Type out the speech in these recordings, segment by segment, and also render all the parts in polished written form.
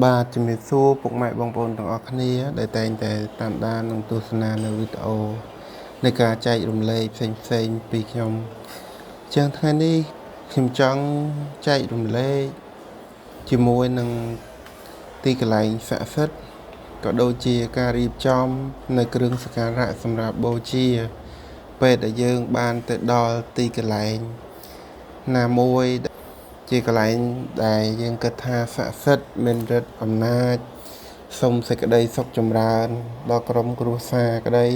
បាទជំរាបសួរពុកម៉ែបងប្អូនទាំងអស់គ្នាដែលតែងតែតាមដាននិងទស្សនានៅវីដេអូនៃការចែករំលែកផ្សេងពីខ្ញុំចឹងថ្ងៃនេះខ្ញុំចង់ចែករំលែកជាមួយនឹងទីកន្លែងស័ក្តិសិទ្ធិក៏ដូចជាការរៀបចំនៅគ្រឿងសក្ការៈសម្រាប់បូជាពេលដែលយើងបានទៅដល់ទីកន្លែងណាមួយជាកន្លែងដែលយើងគិតថាស័ក្តិសិទ្ធិមានឫទ្ធិអំណាចសូមសេចក្តីសុខចម្រើនដល់ក្រុមគ្រួសារក្តី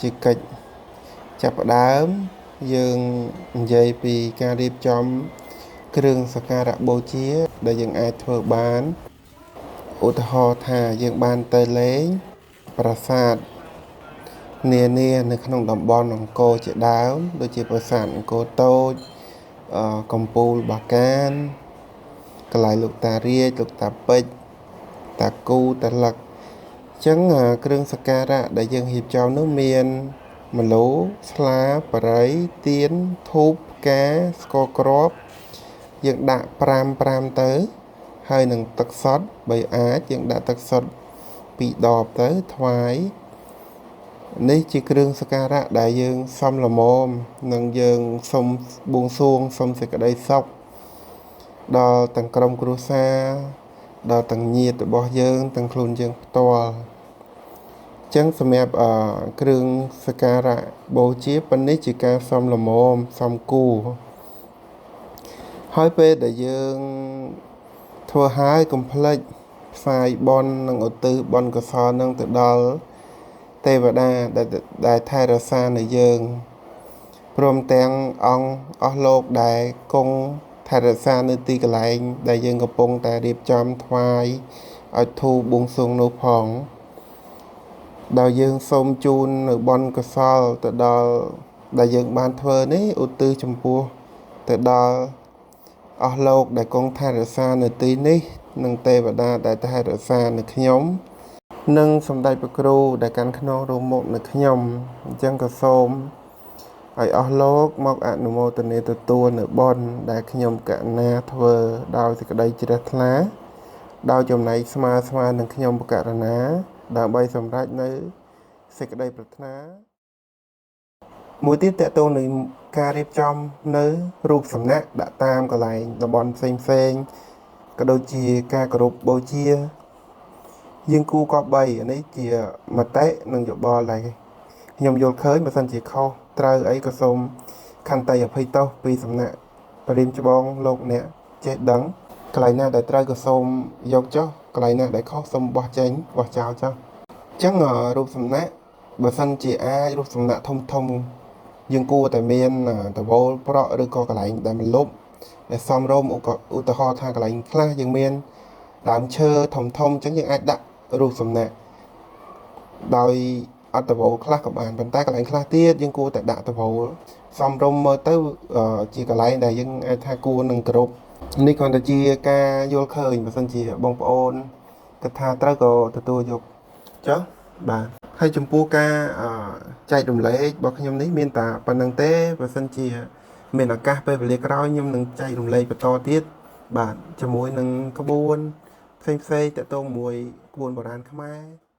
ជាកិច្ចចាប់ផ្ដើមយើងនិយាយពីការរៀបចំគ្រឿងសក្ការៈបូជាដែលយើងអាចធ្វើបានឧទាហរណ៍ថាយើងបានទៅលេងប្រាសាទនានានៅក្នុងតំបន់អង្គរជាដើមដូចជាប្រាសាទអង្គរតូចកំពូលបាកានកន្លែងលោកតារាជលោកតាពេជ្រតាគូតាលឹកអញ្ចឹងគ្រឿងសក្ការៈដែលយើងរៀបចំនោះមានម្លូស្លាបរិយទៀនធូបផ្កាស្ករគ្រាប់យើងដាក់5ទៅហើយនឹងទឹកសុទ្ធបើអាចយើងដាក់ទឹកសុទ្ធ2ដបទៅថ្វាយនេះជាគ្រឿងសក្ការៈដែលយើងសំលមមនិងយើងសូមបួងសួងសូមសេចក្តីសុខដល់ទាំងក្រុមគ្រួសារដល់ទាំងញាតិរបស់យើងទាំងខ្លួនយើងផ្ទាល់ចឹងសម្រាប់គ្រឿងសក្ការៈបូជាប៉ុណ្នេះជាការសំលមមសំគួរហើយពេលដែលយើងធ្វើហើយកុំភ្លេចផ្សាយបន់និងឧទ្ទិសបន់កុសលនឹងទៅដល់ទេវតាដែលថែរក្សានៅយើងព្រមទាំងអង្គអស់លោកដែលគង់ថែរក្សានៅទីកន្លែងដែលយើងកំពុងតែរៀបចំថ្វាយឲ្យធូរបួងសួងនោះផងដោយយើងសូមជូននៅបន់កុសលទៅដល់ដែលយើងបានធ្វើនេះឧទ្ទិសចំពោះទៅដល់អស់លោកដែលគង់ថែរក្សានៅទីនេះនិងទេវតាដែលថែរក្សានៅខ្ញុំនិងសម្ដេចព្រះគ្រូដែលកាន់ខ្នងរួមមុខនៅខ្ញុំអញ្ចឹងក៏សូមឲ្យអស់លោកមកអនុមោទនាទទួលនៅបុណ្យដែលខ្ញុំកណាធ្វើដោយសេចក្តីជ្រះថ្លាដោយចំណែកស្មើនឹងខ្ញុំបកករណាដើម្បីសម្រេចនៅសេចក្តីប្រាថ្នាមួយទៀតតកតងនឹងការរៀបចំនៅរូបសំណាកដាក់តាមកន្លែងតំបន់ផ្សេងក៏ដូចជាការគោរពបូជាយើងគូកបីនេះជាមតិនិងយោបល់ដែលខ្ញុំយល់ឃើញបើសិនជាខុសត្រូវអីក៏សូមខន្តីអភ័យទោសពីសំណាក់ព្រាហ្មណ៍ច្បងលោកអ្នកចេះដឹងកន្លែងណាដែលត្រូវក៏សូមយកចុះកន្លែងណាដែលខុសសូមបោះចេញបោះចោលចុះអញ្ចឹងរូបសំណាកបើសិនជាអាចរូបសំណាកធំយើងគួរតែមានតវលប្រក់ឬក៏កន្លែងដែលមិនលុបដែលសមរម្យឧទាហរណ៍ថាកន្លែងខ្លះយើងមានដើមឈើធំអញ្ចឹងយើងអាចដាក់រូបសំណាកដោយអត្តវលខ្លះក៏បានប៉ុន្តែកន្លែងខ្លះទៀតយើងគួរតែដាក់តវលសមរម្យមើលទៅជាកន្លែងដែលយើងអាចថាគួរនឹងគោរពនេះគ្រាន់តែជាការយល់ឃើញបើសិនជាបងប្អូនគិតថាត្រូវក៏ទទួលយកចុះបាទហើយចំពោះការចែករំលែករបស់ខ្ញុំនេះមានតែប៉ុណ្្នឹងទេបើសិនជាមានឱកាសពេលវេលាក្រោយខ្ញុំនឹងចែករំលែកបន្តទៀតបាទជាមួយនឹងក្បួនផ្សេងតទៅមួយក្បួនបុរាណខ្មែរ